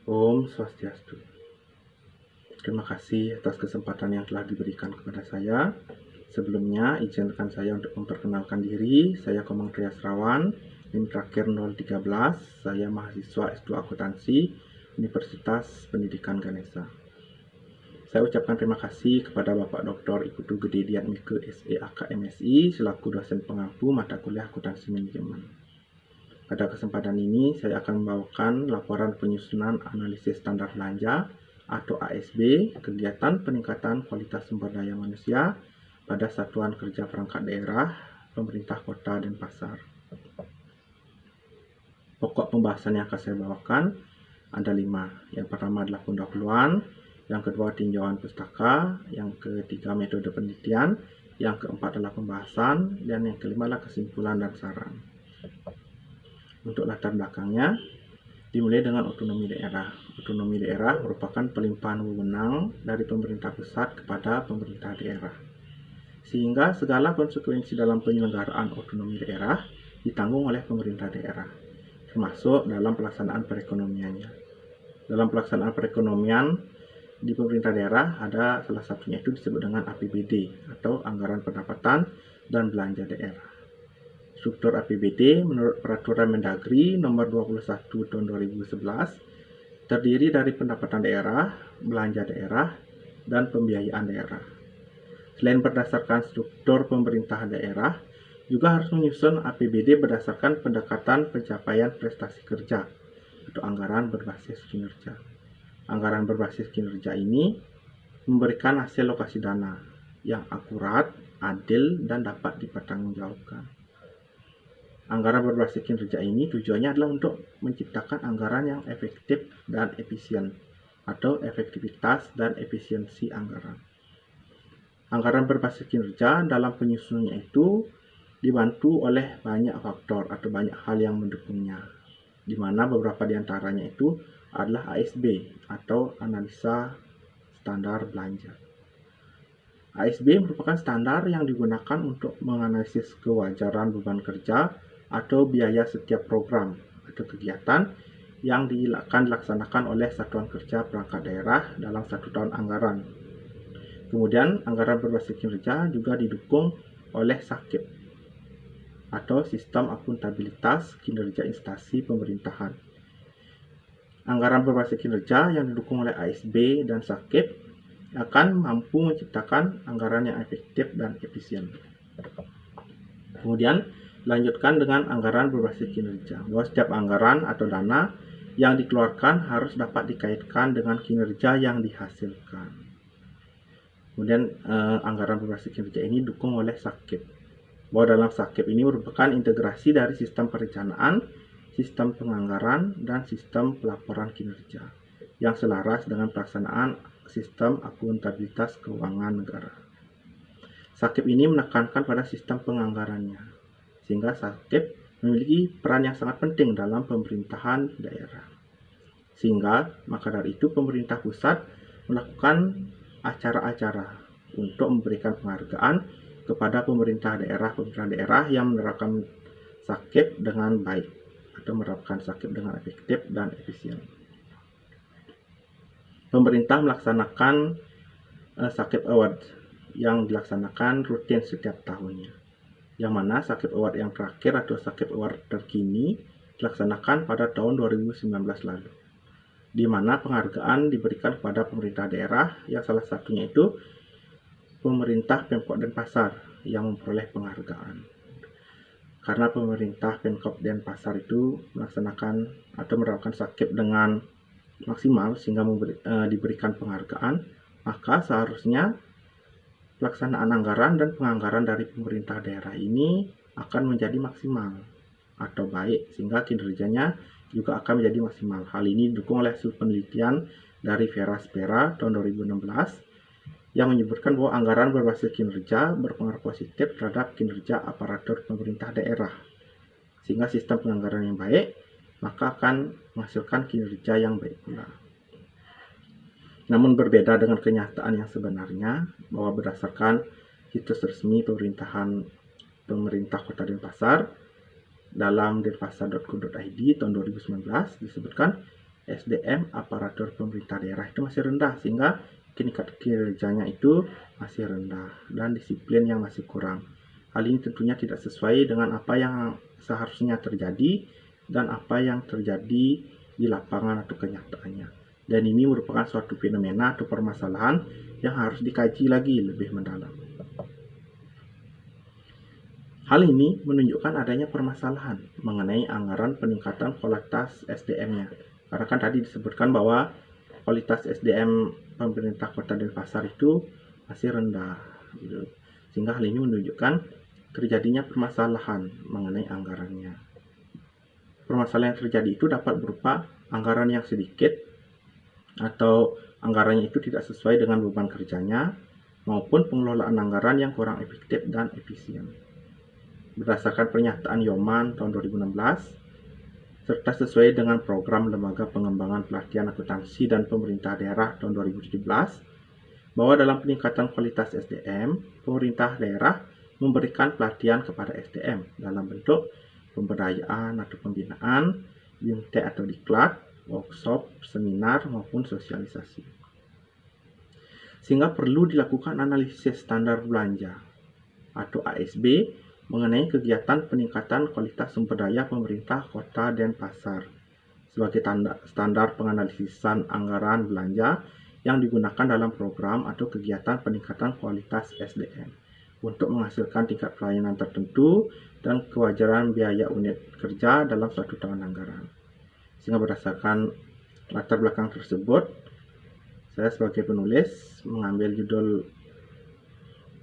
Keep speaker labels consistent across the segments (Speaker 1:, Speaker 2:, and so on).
Speaker 1: Om Swastiastu. Terima kasih atas kesempatan yang telah diberikan kepada saya. Sebelumnya, izinkan saya untuk memperkenalkan diri. Saya Komang Triasrawan, NIM terakhir 013. Saya mahasiswa S2 Akuntansi Universitas Pendidikan Ganesha. Saya ucapkan terima kasih kepada Bapak Dr. Ikutu Gede Diat Mike SEAK MSI selaku dosen pengampu mata kuliah akuntansi manajemen. Pada kesempatan ini, saya akan membawakan laporan penyusunan analisis standar belanja atau ASB, kegiatan peningkatan kualitas sumber daya manusia pada Satuan Kerja Perangkat Daerah, Pemerintah Kota dan Pasar. Pokok pembahasan yang akan saya bawakan ada 5. Yang pertama adalah pendahuluan, yang kedua tinjauan pustaka, yang ketiga metode penelitian, yang keempat adalah pembahasan, dan yang kelima adalah kesimpulan dan saran. Untuk latar belakangnya, dimulai dengan otonomi daerah. Otonomi daerah merupakan pelimpahan wewenang dari pemerintah pusat kepada pemerintah daerah. Sehingga segala konsekuensi dalam penyelenggaraan otonomi daerah ditanggung oleh pemerintah daerah, termasuk dalam pelaksanaan perekonomiannya. Dalam pelaksanaan perekonomian di pemerintah daerah ada salah satunya itu disebut dengan APBD atau Anggaran Pendapatan dan Belanja Daerah. Struktur APBD menurut Peraturan Mendagri Nomor 21 Tahun 2011 terdiri dari pendapatan daerah, belanja daerah, dan pembiayaan daerah. Selain berdasarkan struktur pemerintah daerah, juga harus menyusun APBD berdasarkan pendekatan pencapaian prestasi kerja atau anggaran berbasis kinerja. Anggaran berbasis kinerja ini memberikan hasil alokasi dana yang akurat, adil, dan dapat dipertanggungjawabkan. Anggaran berbasis kinerja ini tujuannya adalah untuk menciptakan anggaran yang efektif dan efisien atau efektivitas dan efisiensi anggaran. Anggaran berbasis kinerja dalam penyusunannya itu dibantu oleh banyak faktor atau banyak hal yang mendukungnya, di mana beberapa di antaranya itu adalah ASB atau analisa standar belanja. ASB merupakan standar yang digunakan untuk menganalisis kewajaran beban kerja atau biaya setiap program atau kegiatan yang akan dilaksanakan oleh Satuan Kerja Perangkat Daerah dalam 1 tahun anggaran. Kemudian, anggaran berbasis kinerja juga didukung oleh SAKIP atau Sistem Akuntabilitas Kinerja Instansi Pemerintahan. Anggaran berbasis kinerja yang didukung oleh ASB dan SAKIP akan mampu menciptakan anggaran yang efektif dan efisien. Kemudian, lanjutkan dengan anggaran berbasis kinerja, bahwa setiap anggaran atau dana yang dikeluarkan harus dapat dikaitkan dengan kinerja yang dihasilkan. Kemudian anggaran berbasis kinerja ini didukung oleh SAKIP, bahwa dalam SAKIP ini merupakan integrasi dari sistem perencanaan, sistem penganggaran, dan sistem pelaporan kinerja yang selaras dengan pelaksanaan sistem akuntabilitas keuangan negara. SAKIP ini menekankan pada sistem penganggarannya, sehingga SAKIP memiliki peran yang sangat penting dalam pemerintahan daerah. Sehingga, maka dari itu pemerintah pusat melakukan acara-acara untuk memberikan penghargaan kepada pemerintah daerah yang menerapkan SAKIP dengan baik atau menerapkan SAKIP dengan efektif dan efisien. Pemerintah melaksanakan SAKIP Award yang dilaksanakan rutin setiap tahunnya, yang mana SAKIP Award yang terakhir atau SAKIP Award terkini dilaksanakan pada tahun 2019 lalu, di mana penghargaan diberikan kepada pemerintah daerah yang salah satunya itu pemerintah Pemkot Denpasar yang memperoleh penghargaan. Karena pemerintah Pemkot Denpasar itu melaksanakan atau menerapkan SAKIP dengan maksimal sehingga diberikan penghargaan, maka seharusnya pelaksanaan anggaran dan penganggaran dari pemerintah daerah ini akan menjadi maksimal atau baik, sehingga kinerjanya juga akan menjadi maksimal. Hal ini didukung oleh hasil penelitian dari Vera Spera tahun 2016 yang menyebutkan bahwa anggaran berbasis kinerja berpengaruh positif terhadap kinerja aparatur pemerintah daerah, sehingga sistem penganggaran yang baik maka akan menghasilkan kinerja yang baik pula. Namun berbeda dengan kenyataan yang sebenarnya, bahwa berdasarkan situs resmi pemerintah Kota Denpasar dalam denpasar.go.id tahun 2019 disebutkan SDM aparatur pemerintah daerah itu masih rendah, sehingga tingkat kerjanya itu masih rendah dan disiplin yang masih kurang. Hal ini tentunya tidak sesuai dengan apa yang seharusnya terjadi dan apa yang terjadi di lapangan atau kenyataannya. Dan ini merupakan suatu fenomena atau permasalahan yang harus dikaji lagi lebih mendalam. Hal ini menunjukkan adanya permasalahan mengenai anggaran peningkatan kualitas SDM-nya. Karena kan tadi disebutkan bahwa kualitas SDM pemerintah Kota Denpasar itu masih rendah, gitu. Sehingga hal ini menunjukkan terjadinya permasalahan mengenai anggarannya. Permasalahan yang terjadi itu dapat berupa anggaran yang sedikit atau anggarannya itu tidak sesuai dengan beban kerjanya, maupun pengelolaan anggaran yang kurang efektif dan efisien. Berdasarkan pernyataan Yoman tahun 2016, serta sesuai dengan program Lembaga Pengembangan Pelatihan Akuntansi dan Pemerintah Daerah tahun 2017, bahwa dalam peningkatan kualitas SDM, pemerintah daerah memberikan pelatihan kepada SDM dalam bentuk pemberdayaan atau pembinaan, BIMTEK atau diklat, workshop, seminar, maupun sosialisasi. Sehingga perlu dilakukan analisis standar belanja atau ASB mengenai kegiatan peningkatan kualitas sumber daya pemerintah Kota Denpasar sebagai standar penganalisisan anggaran belanja yang digunakan dalam program atau kegiatan peningkatan kualitas SDM untuk menghasilkan tingkat pelayanan tertentu dan kewajaran biaya unit kerja dalam suatu tahun anggaran. Sehingga berdasarkan latar belakang tersebut, saya sebagai penulis mengambil judul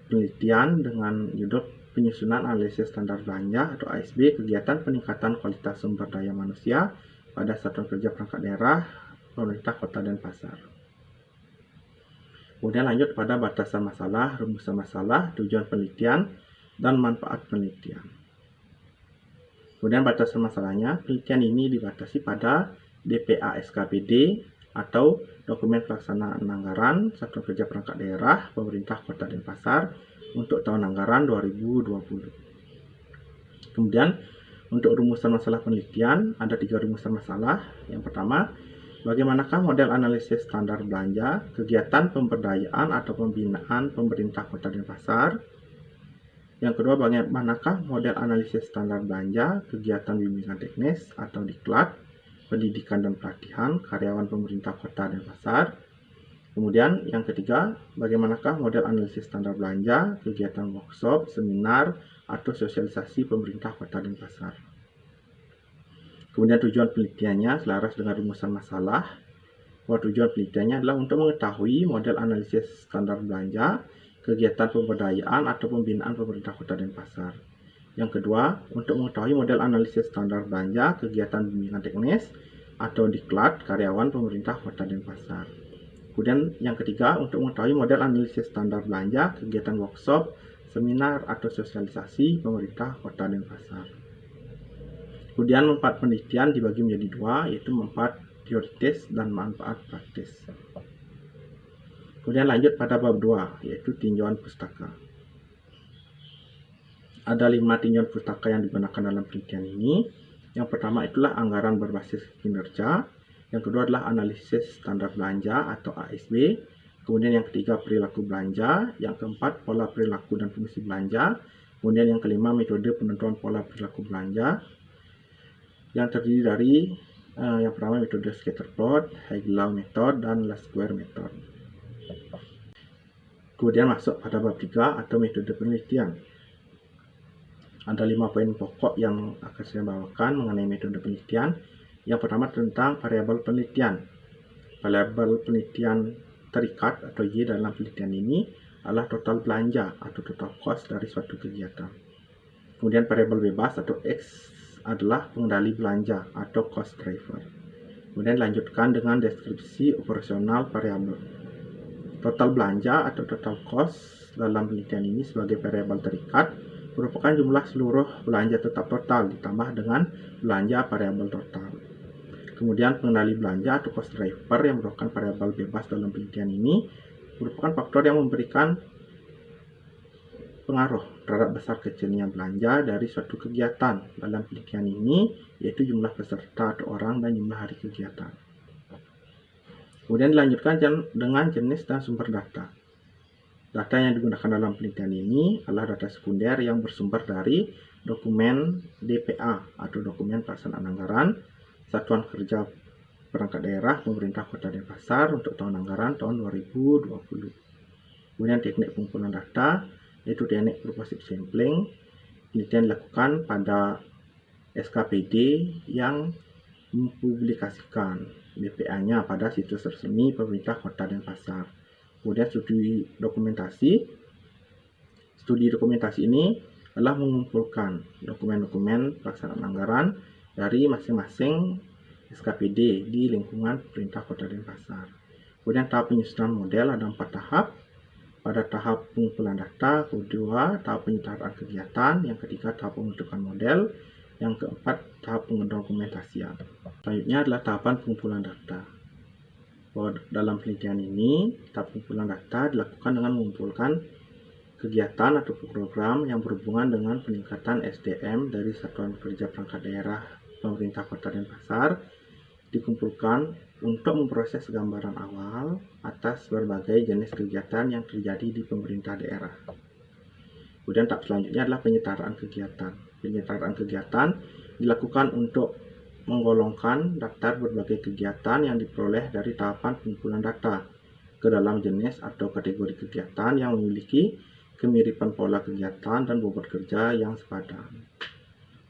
Speaker 1: penelitian dengan judul Penyusunan Analisis Standar Belanja atau ASB Kegiatan Peningkatan Kualitas Sumber Daya Manusia pada Satuan Kerja Perangkat Daerah Pemerintah Kota Denpasar. Kemudian lanjut pada batasan masalah, rumusan masalah, tujuan penelitian, dan manfaat penelitian. Kemudian batasan masalahnya, penelitian ini dibatasi pada DPA SKPD atau Dokumen Pelaksanaan Anggaran Satuan Kerja Perangkat Daerah Pemerintah Kota Denpasar untuk tahun anggaran 2020. Kemudian untuk rumusan masalah penelitian ada 3 rumusan masalah. Yang pertama, bagaimanakah model analisis standar belanja, kegiatan pemberdayaan atau pembinaan pemerintah Kota Denpasar? Yang kedua, bagaimanakah model analisis standar belanja, kegiatan bimbingan teknis atau diklat, pendidikan dan pelatihan karyawan pemerintah Kota Denpasar? Kemudian yang ketiga, bagaimanakah model analisis standar belanja, kegiatan workshop, seminar, atau sosialisasi pemerintah Kota Denpasar? Kemudian tujuan penelitiannya selaras dengan rumusan masalah, bahwa tujuan penelitiannya adalah untuk mengetahui model analisis standar belanja, kegiatan pemberdayaan atau pembinaan pemerintah Kota Denpasar. Yang kedua, untuk mengetahui model analisis standar belanja, kegiatan bimbingan teknis, atau diklat karyawan pemerintah Kota Denpasar. Kemudian yang ketiga, untuk mengetahui model analisis standar belanja, kegiatan workshop, seminar, atau sosialisasi pemerintah Kota Denpasar. Kemudian manfaat penelitian dibagi menjadi 2, yaitu manfaat teoritis dan manfaat praktis. Kemudian lanjut pada bab 2, yaitu tinjauan pustaka. Ada 5 tinjauan pustaka yang digunakan dalam penelitian ini. Yang pertama itulah anggaran berbasis kinerja. Yang kedua adalah analisis standar belanja atau ASB. Kemudian yang ketiga perilaku belanja. Yang keempat pola perilaku dan fungsi belanja. Kemudian yang kelima metode penentuan pola perilaku belanja. Yang terdiri dari yang pertama metode scatterplot, Hagelau method, dan Least Square method. Kemudian masuk pada bab 3 atau metode penelitian. Ada 5 poin pokok yang akan saya bawakan mengenai metode penelitian. Yang pertama tentang variabel penelitian. Variabel penelitian terikat atau Y dalam penelitian ini adalah total belanja atau total cost dari suatu kegiatan. Kemudian variabel bebas atau X adalah pengendali belanja atau cost driver. Kemudian lanjutkan dengan deskripsi operasional variabel. Total belanja atau total cost dalam penelitian ini sebagai variabel terikat merupakan jumlah seluruh belanja tetap total ditambah dengan belanja variabel total. Kemudian pengendali belanja atau cost driver yang merupakan variabel bebas dalam penelitian ini merupakan faktor yang memberikan pengaruh terhadap besar kecilnya belanja dari suatu kegiatan dalam penelitian ini, yaitu jumlah peserta atau orang dan jumlah hari kegiatan. Kemudian dilanjutkan dengan jenis dan sumber data. Data yang digunakan dalam penelitian ini adalah data sekunder yang bersumber dari dokumen DPA atau dokumen pelaksanaan anggaran Satuan Kerja Perangkat Daerah Pemerintah Kota Denpasar untuk tahun anggaran tahun 2020. Kemudian teknik pengumpulan data yaitu teknik purposive sampling. Penelitian dilakukan pada SKPD yang mempublikasikan DPA-nya pada situs resmi pemerintah Kota Denpasar. Kemudian studi dokumentasi ini adalah mengumpulkan dokumen-dokumen pelaksanaan anggaran dari masing-masing SKPD di lingkungan pemerintah Kota Denpasar. Kemudian tahap penyusunan model ada 4 tahap. Pada tahap pengumpulan data, kedua tahap penyetaraan kegiatan, yang ketiga tahap pembentukan model, yang keempat tahap pendokumentasian. Selanjutnya adalah tahapan pengumpulan data. Dalam penelitian ini, tahap pengumpulan data dilakukan dengan mengumpulkan kegiatan atau program yang berhubungan dengan peningkatan SDM dari Satuan Kerja Perangkat Daerah Pemerintah Kota Denpasar, dikumpulkan untuk memproses gambaran awal atas berbagai jenis kegiatan yang terjadi di pemerintah daerah. Kemudian tahap selanjutnya adalah penyetaraan kegiatan. Penyetaraan kegiatan dilakukan untuk menggolongkan daftar berbagai kegiatan yang diperoleh dari tahapan pengumpulan data ke dalam jenis atau kategori kegiatan yang memiliki kemiripan pola kegiatan dan bobot kerja yang sepadan.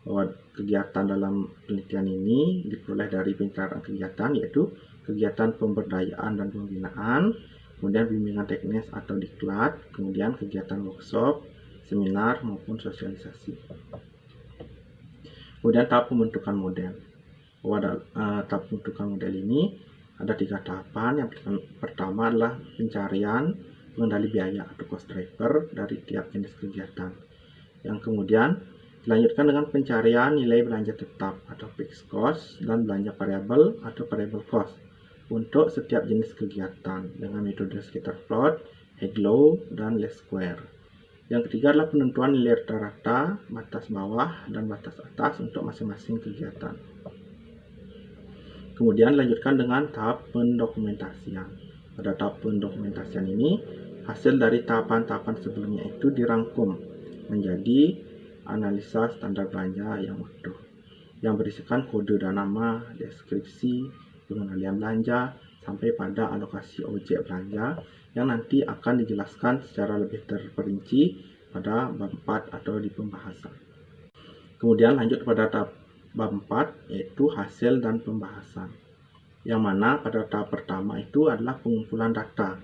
Speaker 1: Bahwa kegiatan dalam penelitian ini diperoleh dari penyetaraan kegiatan, yaitu kegiatan pemberdayaan dan pembinaan, kemudian bimbingan teknis atau diklat, kemudian kegiatan workshop, seminar maupun sosialisasi. Kemudian tahap pembentukan model. Tahap pembentukan model ini ada 3 tahapan. Yang pertama adalah pencarian pengendali biaya atau cost driver dari tiap jenis kegiatan. Yang kemudian dilanjutkan dengan pencarian nilai belanja tetap atau fixed cost dan belanja variabel atau variable cost untuk setiap jenis kegiatan dengan metode scatter plot, Hague, dan least square. Yang ketiga adalah penentuan nilai rata-rata, batas bawah, dan batas atas untuk masing-masing kegiatan. Kemudian dilanjutkan dengan tahap pendokumentasian. Pada tahap pendokumentasian ini, hasil dari tahapan-tahapan sebelumnya itu dirangkum menjadi analisa standar belanja yang utuh, yang berisikan kode dan nama, deskripsi, pengendalian belanja, sampai pada alokasi objek belanja yang nanti akan dijelaskan secara lebih terperinci pada bab 4 atau di pembahasan. Kemudian lanjut pada tahap bab 4, yaitu hasil dan pembahasan, yang mana pada tahap pertama itu adalah pengumpulan data.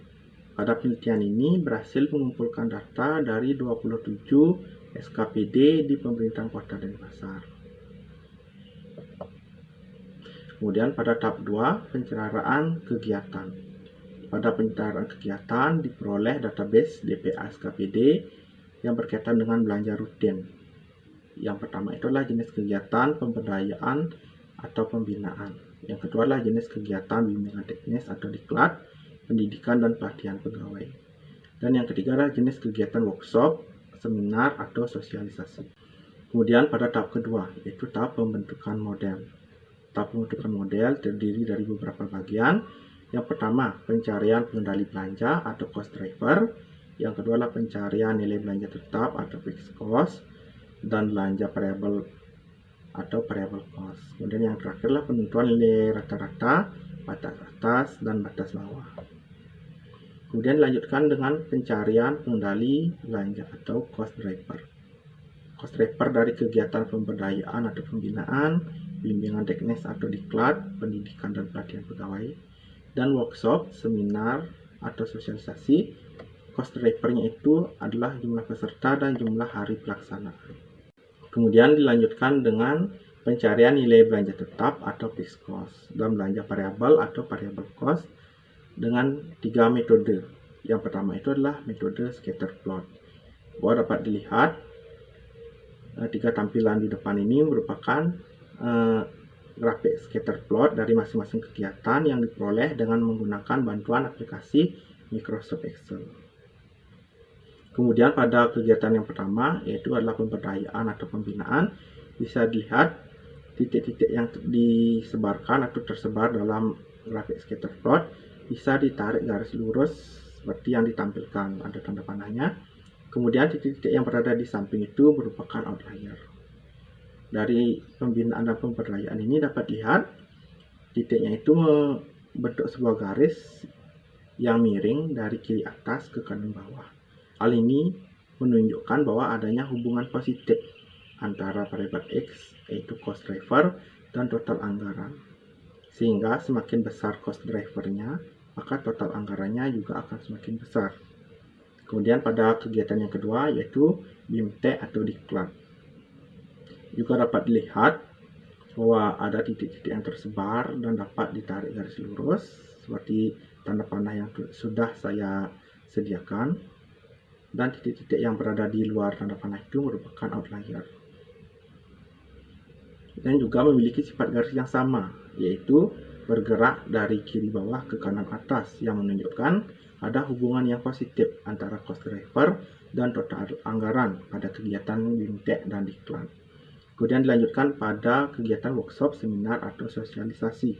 Speaker 1: Pada penelitian ini berhasil mengumpulkan data dari 27 SKPD di pemerintahan Kota Denpasar. Kemudian pada tahap 2, pencerahan kegiatan. Pada pencerahan kegiatan diperoleh database DPA SKPD yang berkaitan dengan belanja rutin. Yang pertama itu adalah jenis kegiatan pemberdayaan atau pembinaan. Yang kedua adalah jenis kegiatan bimbingan teknis atau diklat, pendidikan dan pelatihan pegawai. Dan yang ketiga adalah jenis kegiatan workshop, seminar atau sosialisasi. Kemudian pada tahap kedua, yaitu tahap pembentukan model. Tahap pembentukan model terdiri dari beberapa bagian. Yang pertama, pencarian pengendali belanja atau cost driver. Yang kedua adalah pencarian nilai belanja tetap atau fixed cost dan belanja variabel atau variable cost. Kemudian yang terakhir adalah penentuan nilai rata-rata, batas atas, dan batas bawah. Kemudian dilanjutkan dengan pencarian pengendali belanja atau cost driver. Cost driver dari kegiatan pemberdayaan atau pembinaan, bimbingan teknis atau diklat, pendidikan dan pelatihan pegawai, dan workshop, seminar atau sosialisasi. Cost drivernya itu adalah jumlah peserta dan jumlah hari pelaksanaan. Kemudian dilanjutkan dengan pencarian nilai belanja tetap atau fixed cost dan belanja variabel atau variable cost dengan 3 metode. Yang pertama itu adalah metode scatter plot. Bahwa dapat dilihat 3 tampilan di depan ini merupakan grafik scatter plot dari masing-masing kegiatan yang diperoleh dengan menggunakan bantuan aplikasi Microsoft Excel. Kemudian pada kegiatan yang pertama, yaitu adalah pemberdayaan atau pembinaan, bisa dilihat titik-titik yang disebarkan atau tersebar dalam grafik scatter plot bisa ditarik garis lurus seperti yang ditampilkan, ada tanda panahnya. Kemudian titik-titik yang berada di samping itu merupakan outlier. Dari pembinaan dan pemberdayaan ini dapat lihat titiknya itu membentuk sebuah garis yang miring dari kiri atas ke kanan bawah. Hal ini menunjukkan bahwa adanya hubungan positif antara variabel X, yaitu cost driver, dan total anggaran. Sehingga semakin besar cost drivernya, maka total anggarannya juga akan semakin besar. Kemudian pada kegiatan yang kedua, yaitu BIMTEK atau diklat. Juga dapat dilihat bahwa ada titik-titik yang tersebar dan dapat ditarik garis lurus seperti tanda panah yang sudah saya sediakan, dan titik-titik yang berada di luar tanda panah itu merupakan outlier dan juga memiliki sifat garis yang sama, yaitu bergerak dari kiri bawah ke kanan atas, yang menunjukkan ada hubungan yang positif antara cost driver dan total anggaran pada kegiatan BIMTEK dan diklat. Kemudian dilanjutkan pada kegiatan workshop, seminar, atau sosialisasi,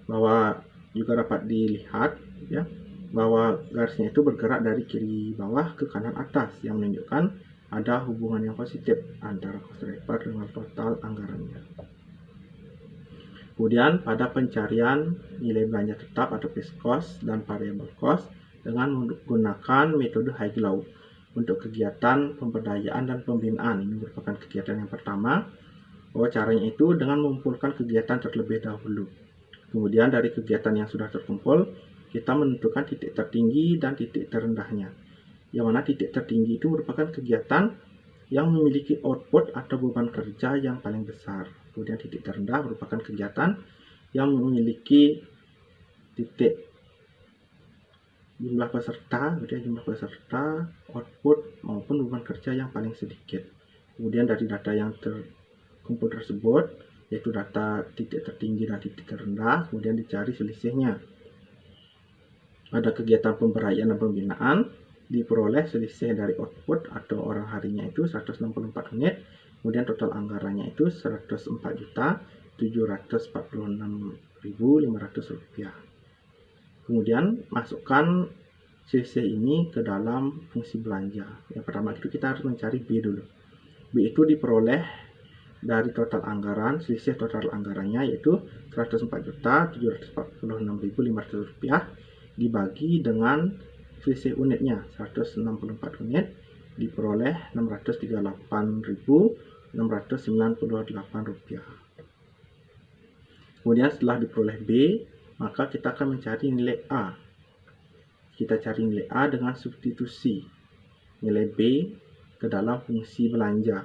Speaker 1: bahwa juga dapat dilihat ya bahwa garisnya itu bergerak dari kiri bawah ke kanan atas, yang menunjukkan ada hubungan yang positif antara cost driver dengan total anggarannya. Kemudian pada pencarian nilai belanja tetap atau fixed cost dan variable cost dengan menggunakan metode Haiglau untuk kegiatan pemberdayaan dan pembinaan. Ini merupakan kegiatan yang pertama, bahwa caranya itu dengan mengumpulkan kegiatan terlebih dahulu. Kemudian dari kegiatan yang sudah terkumpul, kita menentukan titik tertinggi dan titik terendahnya. Yang mana titik tertinggi itu merupakan kegiatan yang memiliki output atau beban kerja yang paling besar. Kemudian titik terendah merupakan kegiatan yang memiliki titik jumlah peserta, output maupun beban kerja yang paling sedikit. Kemudian dari data yang terkumpul tersebut, yaitu data titik tertinggi dan titik terendah, kemudian dicari selisihnya. Pada kegiatan pemberdayaan dan pembinaan, diperoleh selisih dari output atau orang harinya itu 164 unit, kemudian total anggarannya itu Rp104.746.500. Kemudian masukkan selisih ini ke dalam fungsi belanja. Yang pertama itu kita harus mencari B dulu. B itu diperoleh dari total anggaran, selisih total anggarannya yaitu Rp104.746.500 dibagi dengan selisih unitnya 164 unit, diperoleh Rp638.698. Kemudian setelah diperoleh B, maka kita akan mencari nilai A. Kita cari nilai A dengan substitusi nilai B ke dalam fungsi belanja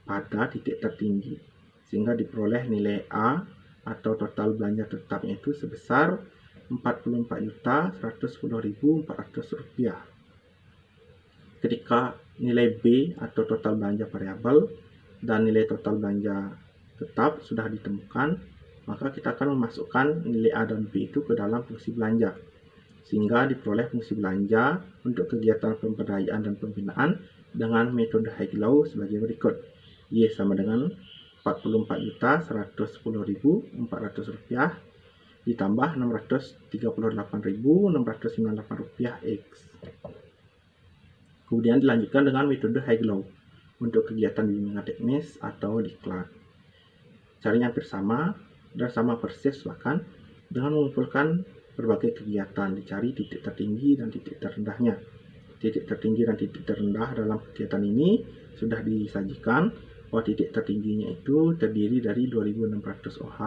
Speaker 1: pada titik tertinggi, sehingga diperoleh nilai A atau total belanja tetapnya itu sebesar Rp44.110.400. Ketika nilai B atau total belanja variabel dan nilai total belanja tetap sudah ditemukan, maka kita akan memasukkan nilai A dan B itu ke dalam fungsi belanja, sehingga diperoleh fungsi belanja untuk kegiatan pemberdayaan dan pembinaan dengan metode Haiglau sebagai berikut. Y sama dengan Rp44.110.400 ditambah Rp638.698 X. Kemudian dilanjutkan dengan metode Haiglau untuk kegiatan bimbingan teknis atau diklat. Caranya hampir sama dan sama persis, bahkan dengan mengumpulkan berbagai kegiatan, dicari titik tertinggi dan titik terendahnya. Titik tertinggi dan titik terendah dalam kegiatan ini sudah disajikan, bahwa titik tertingginya itu terdiri dari 2.600 OH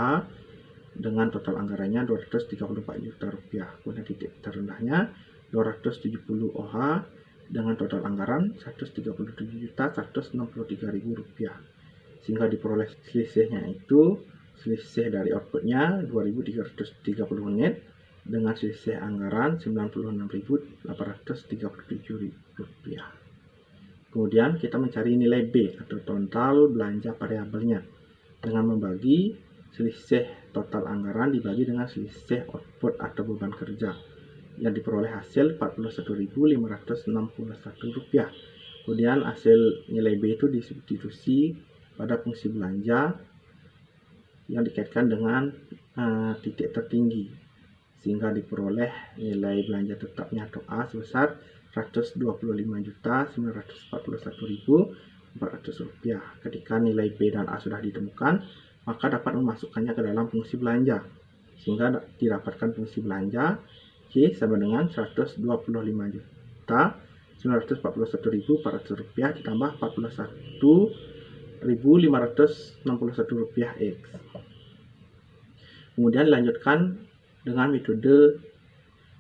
Speaker 1: dengan total anggarannya Rp234 juta. Kemudian titik terendahnya 270 OH dengan total anggaran Rp137.163.000, sehingga diperoleh selisihnya itu selisih dari outputnya 2.330 unit dengan selisih anggaran Rp96.837. Kemudian kita mencari nilai B atau total belanja variabelnya dengan membagi selisih total anggaran dibagi dengan selisih output atau beban kerja, yang diperoleh hasil Rp41.561. Kemudian hasil nilai B itu disubstitusi pada fungsi belanja yang dikaitkan dengan titik tertinggi, sehingga diperoleh nilai belanja tetapnya atau A sebesar Rp125.941.400. Ketika nilai B dan A sudah ditemukan, maka dapat memasukkannya ke dalam fungsi belanja, sehingga didapatkan fungsi belanja Y sama dengan Rp125.941.400 ditambah Rp41.561 X. Kemudian dilanjutkan dengan metode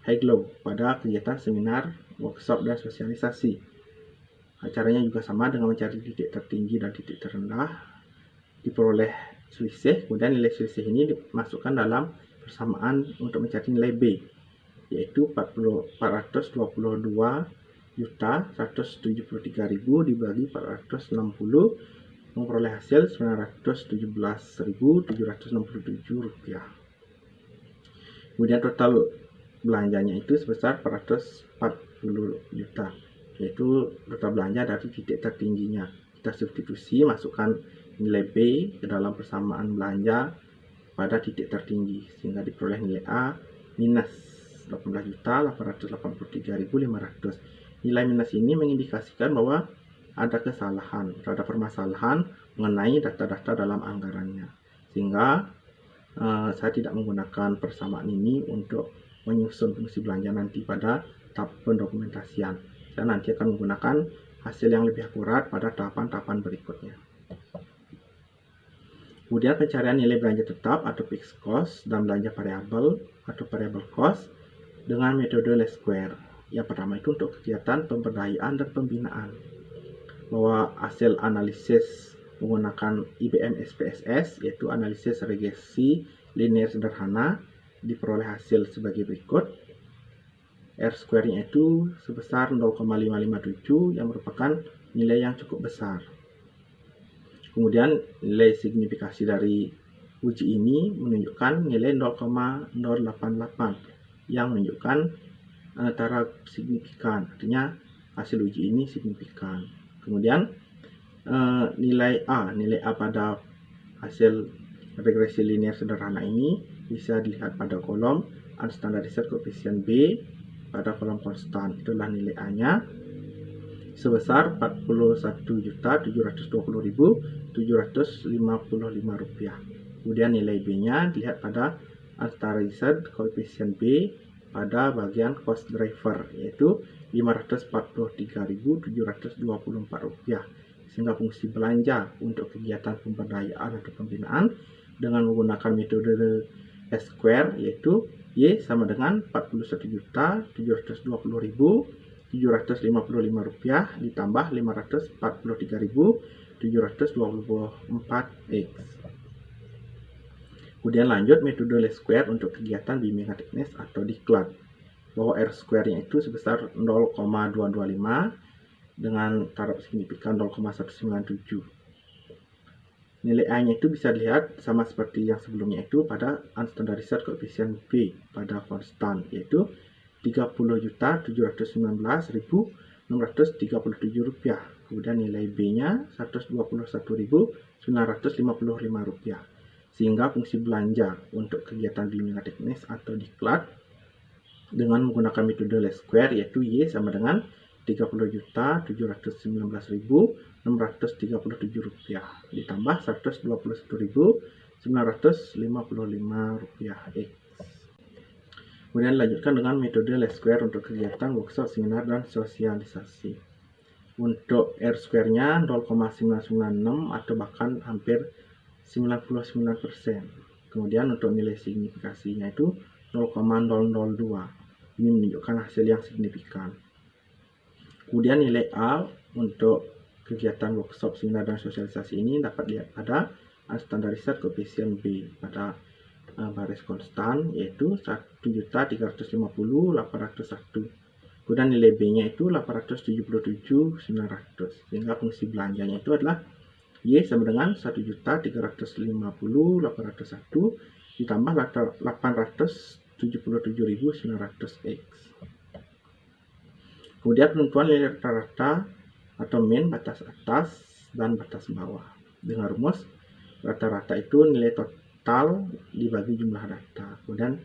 Speaker 1: Haiglow pada kegiatan seminar, workshop, dan sosialisasi. Caranya juga sama dengan mencari titik tertinggi dan titik terendah, diperoleh selisih, kemudian nilai selisih ini dimasukkan dalam persamaan untuk mencari nilai B, yaitu 442.173.000 dibagi 460 memperoleh hasil Rp917.767. Kemudian total belanjanya itu sebesar 440 juta, yaitu total belanja dari titik tertingginya. Kita substitusi, masukkan nilai B ke dalam persamaan belanja pada titik tertinggi, sehingga diperoleh nilai A minus 18.883.500. Nilai minus ini mengindikasikan bahwa ada kesalahan, ada permasalahan mengenai data-data dalam anggarannya, sehingga saya tidak menggunakan persamaan ini untuk menyusun fungsi belanja nanti pada tahap pendokumentasian. Saya nanti akan menggunakan hasil yang lebih akurat pada tahapan-tahapan berikutnya. Kemudian pencarian nilai belanja tetap atau fixed cost dan belanja variabel atau variable cost dengan metode least square. Yang pertama itu untuk kegiatan pemberdayaan dan pembinaan, bahwa hasil analisis menggunakan IBM SPSS, yaitu analisis regresi linear sederhana, diperoleh hasil sebagai berikut. R square-nya itu sebesar 0,557 yang merupakan nilai yang cukup besar. Kemudian nilai signifikasi dari uji ini menunjukkan nilai 0,088 yang menunjukkan taraf signifikan, artinya hasil uji ini signifikan. Kemudian nilai A pada hasil regresi linear sederhana ini bisa dilihat pada kolom unstandardized coefficient B pada kolom konstan. Itulah nilai A-nya sebesar Rp41.720.755. Kemudian nilai B-nya dilihat pada unstandardized coefficient B pada bagian cost driver, yaitu Rp543.724. Sehingga fungsi belanja untuk kegiatan pemberdayaan atau pembinaan dengan menggunakan metode S square, yaitu Y sama dengan Rp41.720.755 ditambah Rp543.724 X. Kemudian lanjut metode least square untuk kegiatan bimbingan teknis atau diklat, bahwa R square-nya itu sebesar 0,225 dengan taraf signifikan 0,197. Nilai A-nya itu bisa dilihat sama seperti yang sebelumnya itu pada unstandardized coefficient B pada konstan, yaitu Rp31.637.657. Kemudian nilai B-nya Rp121.955. Sehingga fungsi belanja untuk kegiatan bimbingan teknis atau diklat dengan menggunakan metode least square, yaitu Y sama dengan Rp30.719.637 ditambah Rp121.955 X. Kemudian dilanjutkan dengan metode least square untuk kegiatan workshop, seminar, dan sosialisasi. Untuk R square-nya 0,996 atau bahkan hampir 99%. Kemudian untuk nilai signifikasinya itu 0,002. Ini menunjukkan hasil yang signifikan. Kemudian nilai A untuk kegiatan workshop, seminar, dan sosialisasi ini dapat dilihat pada unstandardized coefficient B pada baris konstan, yaitu 1.350.801. Kemudian nilai B-nya itu 877.900. Sehingga fungsi belanjanya itu adalah Y sama dengan 1.350.801 ditambah 877.900 X. Kemudian penentuan nilai rata-rata atau mean, batas atas dan batas bawah. Dengan rumus rata-rata itu nilai total dibagi jumlah data. Kemudian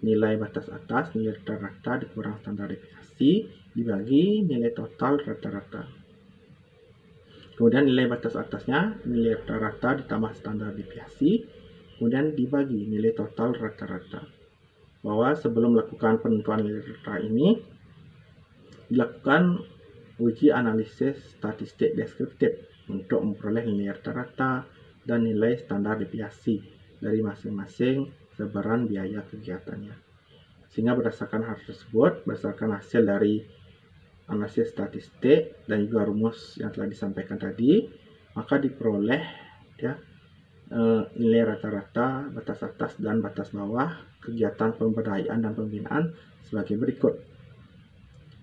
Speaker 1: nilai batas atas, nilai rata-rata dikurang standar deviasi, dibagi nilai total rata-rata. Kemudian nilai batas atasnya, nilai rata-rata ditambah standar deviasi, kemudian dibagi nilai total rata-rata. Bahwa sebelum melakukan penentuan nilai rata ini, dilakukan uji analisis statistik deskriptif untuk memperoleh nilai rata-rata dan nilai standar deviasi dari masing-masing sebaran biaya kegiatannya. Sehingga berdasarkan hal tersebut, berdasarkan hasil dari analisis statistik dan juga rumus yang telah disampaikan tadi, maka diperoleh nilai rata-rata, batas atas dan batas bawah kegiatan pemberdayaan dan pembinaan sebagai berikut.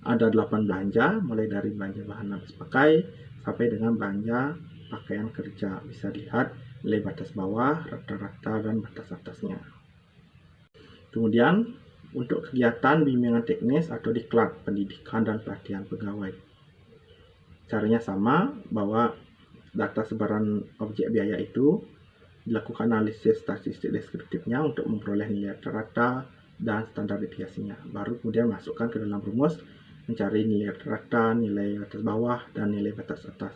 Speaker 1: Ada 8 belanja, mulai dari belanja bahan habis pakai sampai dengan belanja pakaian kerja. Bisa dilihat nilai batas bawah, rata-rata, dan batas atasnya. Kemudian, untuk kegiatan bimbingan teknis atau diklat, pendidikan dan pelatihan pegawai. Caranya sama, bahwa data sebaran objek biaya itu dilakukan analisis statistik deskriptifnya untuk memperoleh nilai rata-rata dan standar deviasinya. Baru kemudian masukkan ke dalam rumus mencari nilai rata, nilai batas bawah, dan nilai batas atas.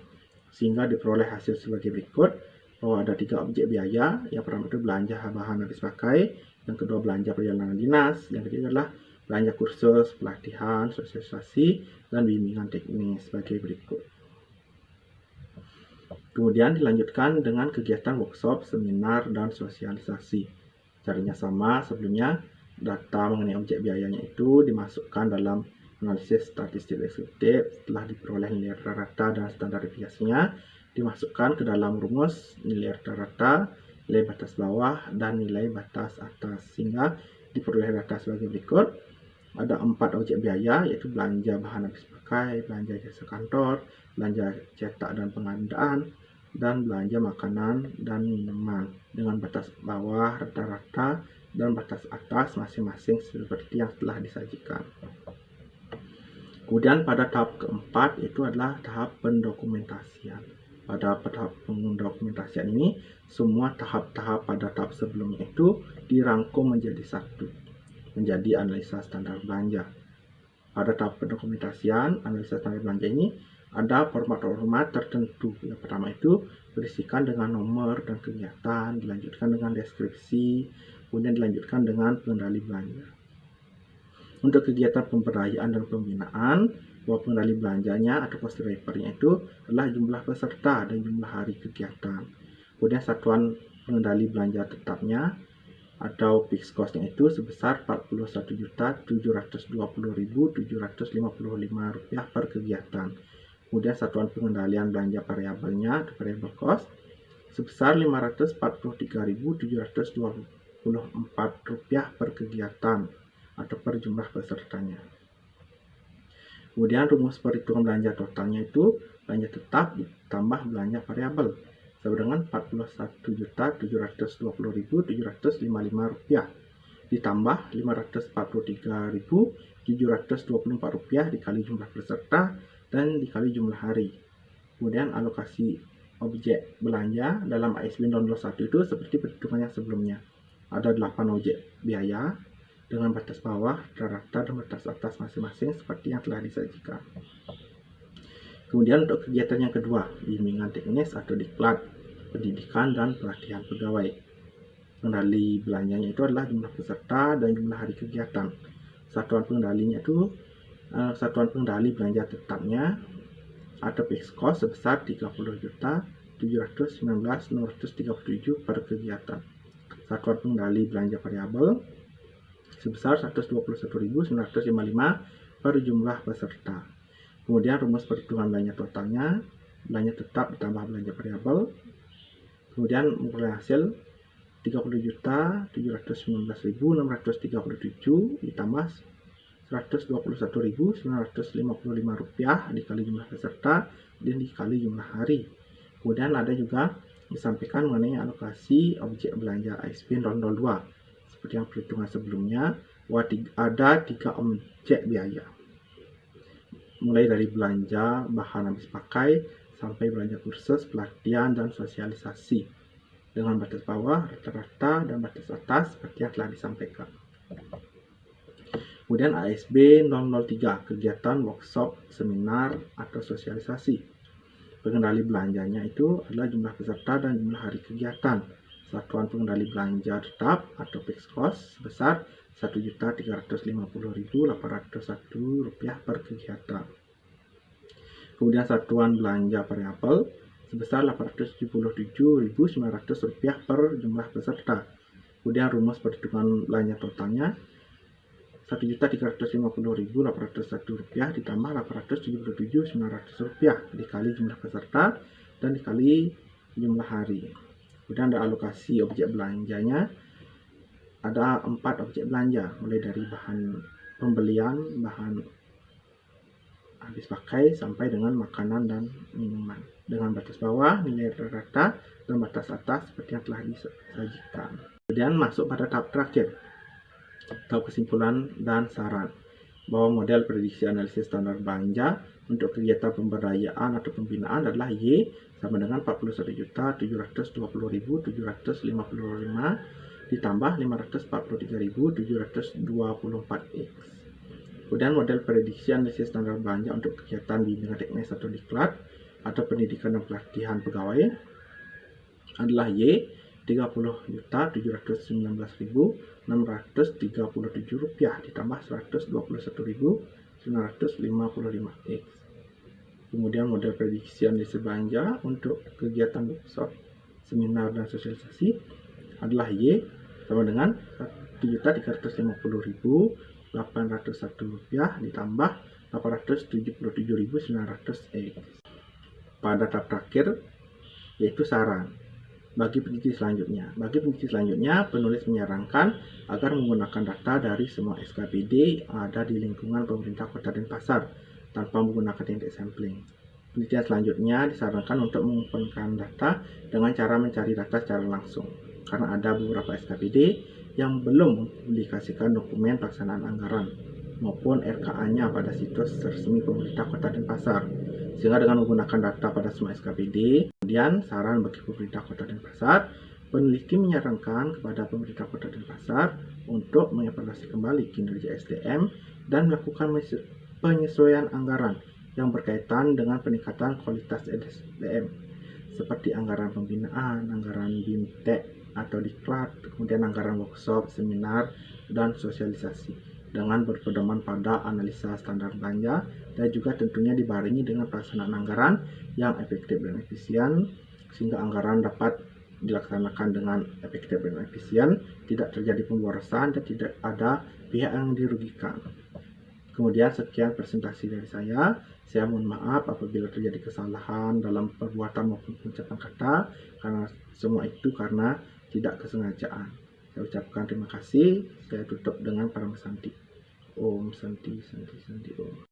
Speaker 1: Sehingga diperoleh hasil sebagai berikut, bahwa ada 3 objek biaya. Yang pertama itu belanja bahan habis pakai, yang kedua belanja perjalanan dinas, yang ketiga adalah belanja kursus, pelatihan, sosialisasi, dan bimbingan teknis sebagai berikut. Kemudian dilanjutkan dengan kegiatan workshop, seminar, dan sosialisasi. Caranya sama sebelumnya, data mengenai objek biayanya itu dimasukkan dalam analisis statistik deskriptif. Setelah diperoleh nilai rata-rata dan standar deviasinya, dimasukkan ke dalam rumus nilai rata-rata, nilai batas bawah, dan nilai batas atas. Sehingga diperoleh data sebagai berikut. Ada 4 objek biaya, yaitu belanja bahan habis pakai, belanja jasa kantor, belanja cetak dan pengadaan, dan belanja makanan dan minuman dengan batas bawah, rata-rata, dan batas atas masing-masing seperti yang telah disajikan. Kemudian pada tahap keempat itu adalah tahap pendokumentasian. Pada tahap pendokumentasian ini, semua tahap-tahap pada tahap sebelumnya itu dirangkum menjadi satu, menjadi analisa standar belanja. Pada tahap pendokumentasian, analisa standar belanja ini ada format-format tertentu. Yang pertama itu berisikan dengan nomor dan kegiatan, dilanjutkan dengan deskripsi, kemudian dilanjutkan dengan pengendali belanja. Untuk kegiatan pemberdayaan dan pembinaan, bahwa pengendali belanjanya atau cost drivernya itu adalah jumlah peserta dan jumlah hari kegiatan. Kemudian satuan pengendali belanja tetapnya atau fixed cost-nya itu sebesar Rp41.720.755 per kegiatan. Kemudian satuan pengendalian belanja variabelnya atau variable cost sebesar Rp543.724 per kegiatan atau per jumlah pesertanya. Kemudian rumus perhitungan belanja totalnya itu belanja tetap ditambah belanja variabel sama dengan Rp41.720.755 ditambah Rp543.724 dikali jumlah peserta dan dikali jumlah hari. Kemudian alokasi objek belanja dalam ASB 001 itu seperti perhitungan yang sebelumnya. Ada 8 objek biaya dengan batas bawah, rata-rata, dan batas atas masing-masing seperti yang telah disajikan. Kemudian untuk kegiatan yang kedua, bimbingan teknis atau diklat, pendidikan dan pelatihan pegawai. Pengendali belanjanya itu adalah jumlah peserta dan jumlah hari kegiatan. Satuan pengendalinya itu satuan pengendali belanja tetapnya atau fixed cost sebesar Rp30.719.637 per kegiatan. Satuan pengendali belanja variabel sebesar Rp121.955 per jumlah peserta. Kemudian rumus perhitungan belanja totalnya, belanja tetap ditambah belanja variabel. Kemudian memperoleh hasil Rp30.719.637 ditambah Rp121.955 dikali jumlah peserta dan dikali jumlah hari. Kemudian ada juga disampaikan mengenai alokasi objek belanja ASB 002. Seperti yang perhitungan sebelumnya, ada 3 objek biaya. Mulai dari belanja bahan habis pakai sampai belanja kursus, pelatihan, dan sosialisasi. Dengan batas bawah, rata-rata, dan batas atas seperti yang telah disampaikan. Kemudian ASB 003, kegiatan workshop, seminar, atau sosialisasi. Pengendali belanjanya itu adalah jumlah peserta dan jumlah hari kegiatan. Satuan pengendali belanja tetap atau fixed cost sebesar Rp1.350.801 per kegiatan. Kemudian satuan belanja variabel sebesar Rp877.900 per jumlah peserta. Kemudian rumus perhitungan belanja totalnya Rp1.350.801 ditambah Rp877.900 dikali jumlah peserta dan dikali jumlah hari. Kemudian ada alokasi objek belanjanya, ada 4 objek belanja, mulai dari bahan pembelian, bahan habis pakai, sampai dengan makanan dan minuman, dengan batas bawah, nilai rata, dan batas atas seperti yang telah disajikan. Kemudian masuk pada tahap terakhir, tahap kesimpulan dan saran, bahwa model prediksi analisis standar belanja untuk kegiatan pemberdayaan atau pembinaan adalah Y sama dengan 41.720.755 ditambah 543.724X. Kemudian model prediksi analisis standar belanja untuk kegiatan bimbingan teknis atau diklat atau pendidikan dan pelatihan pegawai adalah Y 30.719.637 rupiah ditambah 121.955X. Kemudian model prediksi analisis belanja untuk kegiatan workshop, seminar, dan sosialisasi adalah Y sama dengan 1.350.801 rupiah ditambah 877.900X. Pada tahap terakhir yaitu saran. Bagi peneliti selanjutnya, penulis menyarankan agar menggunakan data dari semua SKPD yang ada di lingkungan pemerintah Kota Denpasar tanpa menggunakan indeks sampling. Penelitian selanjutnya disarankan untuk mengumpulkan data dengan cara mencari data secara langsung, karena ada beberapa SKPD yang belum mempublikasikan dokumen pelaksanaan anggaran maupun RKA-nya pada situs resmi pemerintah Kota Denpasar. Sehingga dengan menggunakan data pada semua SKPD, kemudian saran bagi pemerintah Kota Denpasar, peneliti menyarankan kepada pemerintah Kota Denpasar untuk mengevaluasi kembali kinerja SDM dan melakukan penyesuaian anggaran yang berkaitan dengan peningkatan kualitas SDM, seperti anggaran pembinaan, anggaran BIMTEK atau diklat, kemudian anggaran workshop, seminar, dan sosialisasi, dengan berpedoman pada analisa standar belanja dan juga tentunya dibarengi dengan pelaksanaan anggaran yang efektif dan efisien, sehingga anggaran dapat dilaksanakan dengan efektif dan efisien, tidak terjadi pemborosan dan tidak ada pihak yang dirugikan. Kemudian sekian presentasi dari saya mohon maaf apabila terjadi kesalahan dalam perbuatan maupun pengucapan kata, karena semua itu karena tidak kesengajaan. Saya ucapkan terima kasih. Saya tutup dengan Param Santi. Om Santi Santi Santi Om.